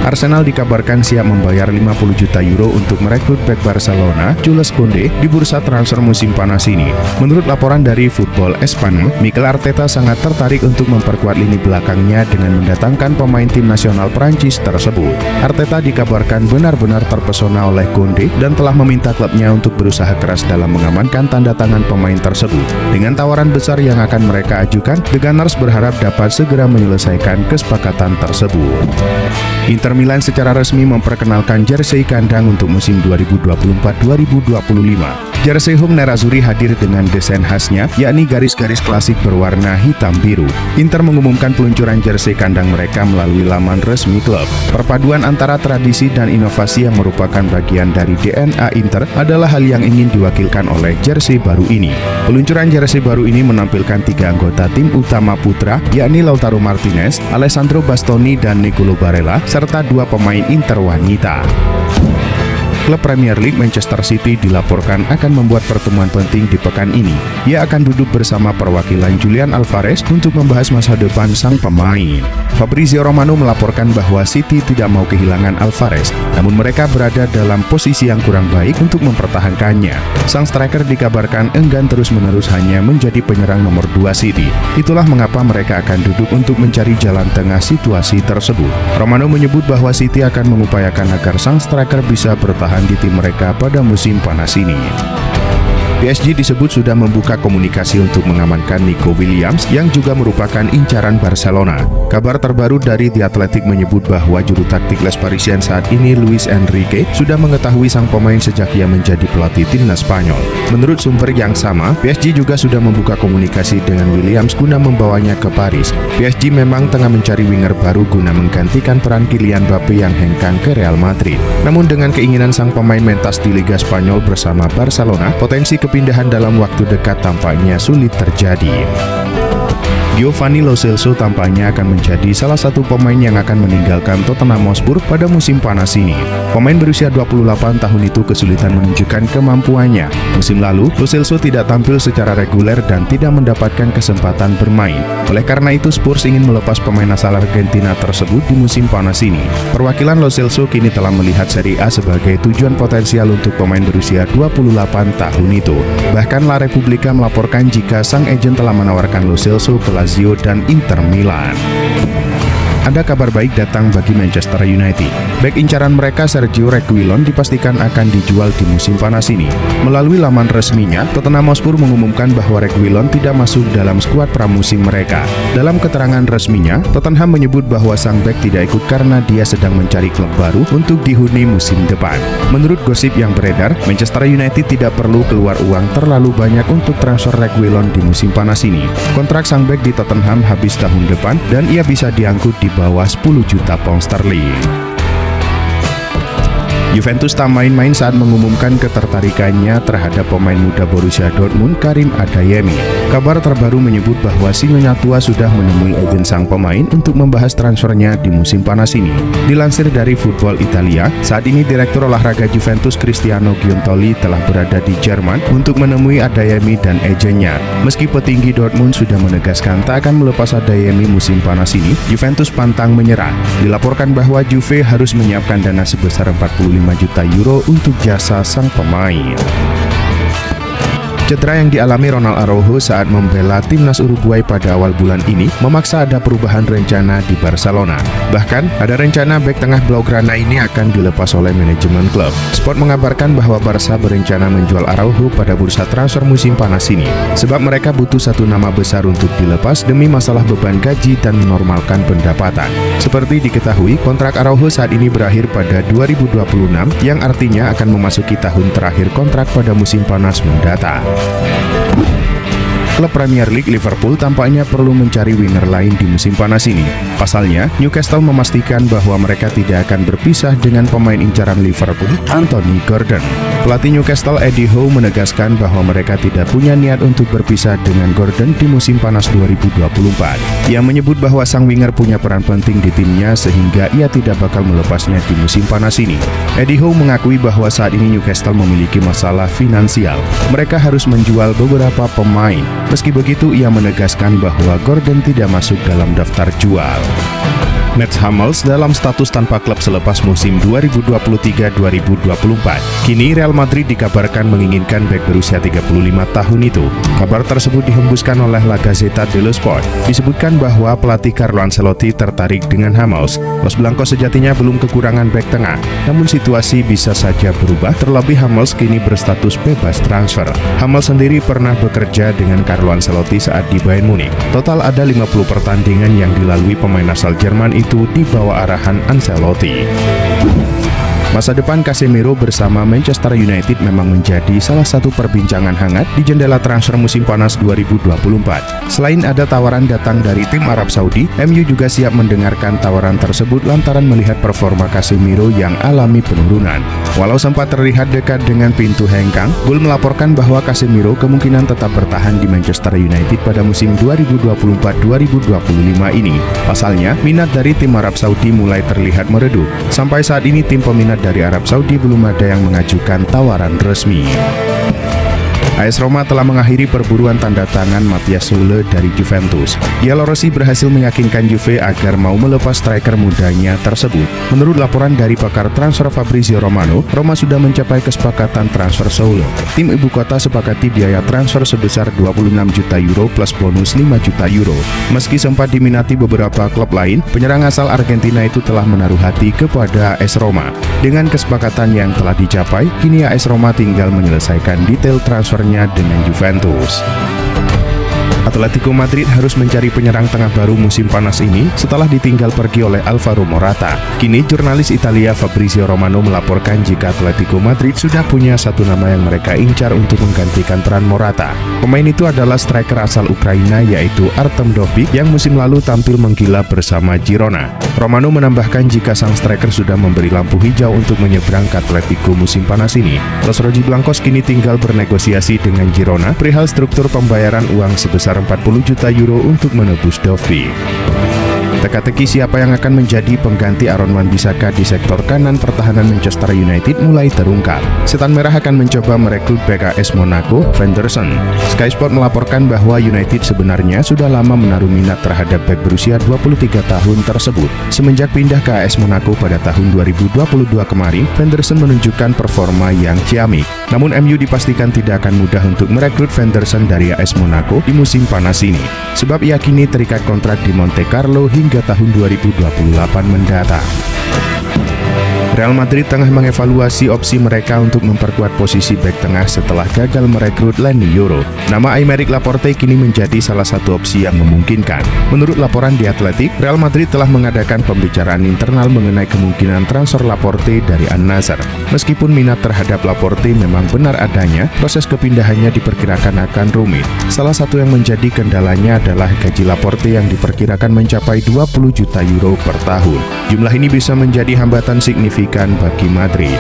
Arsenal dikabarkan siap membayar 50 juta euro untuk merekrut bek Barcelona, Jules Koundé, di bursa transfer musim panas ini. Menurut laporan dari Football Espanyol, Mikel Arteta sangat tertarik untuk memperkuat lini belakangnya dengan mendatangkan pemain tim nasional Prancis tersebut. Arteta dikabarkan benar-benar terpesona oleh Koundé dan telah meminta klubnya untuk berusaha keras dalam mengamankan tanda tangan pemain tersebut. Dengan tawaran besar yang akan mereka ajukan, The Gunners berharap dapat segera menyelesaikan kesepakatan tersebut. Inter Milan secara resmi memperkenalkan jersey kandang untuk musim 2024-2025. Jersey home Nerazzurri hadir dengan desain khasnya, yakni garis-garis klasik berwarna hitam biru. Inter mengumumkan peluncuran jersey kandang mereka melalui laman resmi klub. Perpaduan antara tradisi dan inovasi yang merupakan bagian dari DNA Inter adalah hal yang ingin diwakilkan oleh jersey baru ini. Peluncuran jersey baru ini menampilkan 3 anggota tim utama putra, yakni Lautaro Martinez, Alessandro Bastoni, dan Nicolo Barella, serta 2 pemain Inter wanita. Klub Premier League Manchester City dilaporkan akan membuat pertemuan penting di pekan ini. Ia akan duduk bersama perwakilan Julian Alvarez untuk membahas masa depan sang pemain. Fabrizio Romano melaporkan bahwa City tidak mau kehilangan Alvarez, namun mereka berada dalam posisi yang kurang baik untuk mempertahankannya. Sang striker dikabarkan enggan terus-menerus hanya menjadi penyerang nomor 2 City. Itulah mengapa mereka akan duduk untuk mencari jalan tengah situasi tersebut. Romano menyebut bahwa City akan mengupayakan agar sang striker bisa bertahan di tim mereka pada musim panas ini. PSG disebut sudah membuka komunikasi untuk mengamankan Nico Williams yang juga merupakan incaran Barcelona. Kabar terbaru dari The Athletic menyebut bahwa juru taktik Les Parisiens saat ini Luis Enrique sudah mengetahui sang pemain sejak ia menjadi pelatih timnas Spanyol. Menurut sumber yang sama, PSG juga sudah membuka komunikasi dengan Williams guna membawanya ke Paris. PSG memang tengah mencari winger baru guna menggantikan peran Kylian Mbappe yang hengkang ke Real Madrid. Namun dengan keinginan sang pemain mentas di Liga Spanyol bersama Barcelona, potensi kepindahan dalam waktu dekat tampaknya sulit terjadi. Giovanni Lo Celso tampaknya akan menjadi salah satu pemain yang akan meninggalkan Tottenham Hotspur pada musim panas ini. Pemain berusia 28 tahun itu kesulitan menunjukkan kemampuannya. Musim lalu, Lo Celso tidak tampil secara reguler dan tidak mendapatkan kesempatan bermain. Oleh karena itu, Spurs ingin melepas pemain asal Argentina tersebut di musim panas ini. Perwakilan Lo Celso kini telah melihat Serie A sebagai tujuan potensial untuk pemain berusia 28 tahun itu. Bahkan La Repubblica melaporkan jika sang agen telah menawarkan Lo Celso ke Lazio dan Inter Milan. Ada kabar baik datang bagi Manchester United. Bek incaran mereka Sergio Reguilon dipastikan akan dijual di musim panas ini. Melalui laman resminya, Tottenham Hotspur mengumumkan bahwa Reguilon tidak masuk dalam skuad pramusim mereka. Dalam keterangan resminya, Tottenham menyebut bahwa sang bek tidak ikut karena dia sedang mencari klub baru untuk dihuni musim depan. Menurut gosip yang beredar, Manchester United tidak perlu keluar uang terlalu banyak untuk transfer Reguilon di musim panas ini. Kontrak sang bek di Tottenham habis tahun depan dan ia bisa diangkut di bawah 10 juta pound sterling. Juventus tak main-main saat mengumumkan ketertarikannya terhadap pemain muda Borussia Dortmund Karim Adeyemi. Kabar terbaru menyebut bahwa si nyonya tua sudah menemui agen sang pemain untuk membahas transfernya di musim panas ini. Dilansir dari Football Italia, saat ini Direktur Olahraga Juventus Cristiano Giuntoli telah berada di Jerman untuk menemui Adeyemi dan agennya. Meski petinggi Dortmund sudah menegaskan tak akan melepas Adeyemi musim panas ini, Juventus pantang menyerah. Dilaporkan bahwa Juve harus menyiapkan dana sebesar 45 juta euro untuk jasa sang pemain. Cedera yang dialami Ronald Araujo saat membela timnas Uruguay pada awal bulan ini memaksa ada perubahan rencana di Barcelona. Bahkan, ada rencana bek tengah Blaugrana ini akan dilepas oleh manajemen klub. Sport mengabarkan bahwa Barca berencana menjual Araujo pada bursa transfer musim panas ini, sebab mereka butuh satu nama besar untuk dilepas demi masalah beban gaji dan menormalkan pendapatan. Seperti diketahui, kontrak Araujo saat ini berakhir pada 2026, yang artinya akan memasuki tahun terakhir kontrak pada musim panas mendatang. Klub Premier League Liverpool tampaknya perlu mencari winger lain di musim panas ini. Pasalnya, Newcastle memastikan bahwa mereka tidak akan berpisah dengan pemain incaran Liverpool, Anthony Gordon. Pelatih Newcastle Eddie Howe menegaskan bahwa mereka tidak punya niat untuk berpisah dengan Gordon di musim panas 2024. Ia menyebut bahwa sang winger punya peran penting di timnya sehingga ia tidak bakal melepasnya di musim panas ini. Eddie Howe mengakui bahwa saat ini Newcastle memiliki masalah finansial. Mereka harus menjual beberapa pemain. Meski begitu, ia menegaskan bahwa Gordon tidak masuk dalam daftar jual. Mats Hummels dalam status tanpa klub selepas musim 2023-2024. Kini Real Madrid dikabarkan menginginkan bek berusia 35 tahun itu. Kabar tersebut dihembuskan oleh La Gazzetta dello Sport. Disebutkan bahwa pelatih Carlo Ancelotti tertarik dengan Hummels. Los Blancos sejatinya belum kekurangan bek tengah, namun situasi bisa saja berubah, terlebih Hummels kini berstatus bebas transfer. Hummels sendiri pernah bekerja dengan Carlo Ancelotti saat di Bayern Munich. Total ada 50 pertandingan yang dilalui pemain asal Jerman itu di bawah arahan Ancelotti. Masa depan Casemiro bersama Manchester United memang menjadi salah satu perbincangan hangat di jendela transfer musim panas 2024. Selain ada tawaran datang dari tim Arab Saudi, MU juga siap mendengarkan tawaran tersebut lantaran melihat performa Casemiro yang alami penurunan. Walau sempat terlihat dekat dengan pintu hengkang, Goal melaporkan bahwa Casemiro kemungkinan tetap bertahan di Manchester United pada musim 2024-2025 ini. Pasalnya, minat dari tim Arab Saudi mulai terlihat meredup. Sampai saat ini tim peminat dari Arab Saudi belum ada yang mengajukan tawaran resmi. AS Roma telah mengakhiri perburuan tanda tangan Matthias Soule dari Juventus. Gianluigi Rossi berhasil meyakinkan Juve agar mau melepas striker mudanya tersebut. Menurut laporan dari pakar transfer Fabrizio Romano, Roma sudah mencapai kesepakatan transfer Soule. Tim ibu kota sepakati biaya transfer sebesar 26 juta euro plus bonus 5 juta euro. Meski sempat diminati beberapa klub lain, penyerang asal Argentina itu telah menaruh hati kepada AS Roma. Dengan kesepakatan yang telah dicapai, kini AS Roma tinggal menyelesaikan detail transfernya dengan Juventus. Atletico Madrid harus mencari penyerang tengah baru musim panas ini setelah ditinggal pergi oleh Alvaro Morata. Kini jurnalis Italia Fabrizio Romano melaporkan jika Atletico Madrid sudah punya satu nama yang mereka incar untuk menggantikan peran Morata. Pemain itu adalah striker asal Ukraina yaitu Artem Dovbyk yang musim lalu tampil menggila bersama Girona. Romano menambahkan jika sang striker sudah memberi lampu hijau untuk menyeberang ke Atletico musim panas ini. Los Rojiblancos kini tinggal bernegosiasi dengan Girona perihal struktur pembayaran uang sebesar 40 juta euro untuk menebus Dovbyk. Teka-teki siapa yang akan menjadi pengganti Aaron Wan-Bissaka di sektor kanan pertahanan Manchester United mulai terungkap. Setan Merah akan mencoba merekrut bek AS Monaco, Fenderson. Sky Sport melaporkan bahwa United sebenarnya sudah lama menaruh minat terhadap bek berusia 23 tahun tersebut. Semenjak pindah ke AS Monaco pada tahun 2022 kemarin, Fenderson menunjukkan performa yang ciamik. Namun MU dipastikan tidak akan mudah untuk merekrut Fenderson dari AS Monaco di musim panas ini, sebab ia kini terikat kontrak di Monte Carlo hingga tahun 2028 mendatang. Real Madrid tengah mengevaluasi opsi mereka untuk memperkuat posisi bek tengah setelah gagal merekrut Leny Yoro. Nama Aymeric Laporte kini menjadi salah satu opsi yang memungkinkan. Menurut laporan di Athletic, Real Madrid telah mengadakan pembicaraan internal mengenai kemungkinan transfer Laporte dari Al-Nassr. Meskipun minat terhadap Laporte memang benar adanya, proses kepindahannya diperkirakan akan rumit. Salah satu yang menjadi kendalanya adalah gaji Laporte yang diperkirakan mencapai 20 juta euro per tahun. Jumlah ini bisa menjadi hambatan signifikan bagi Madrid.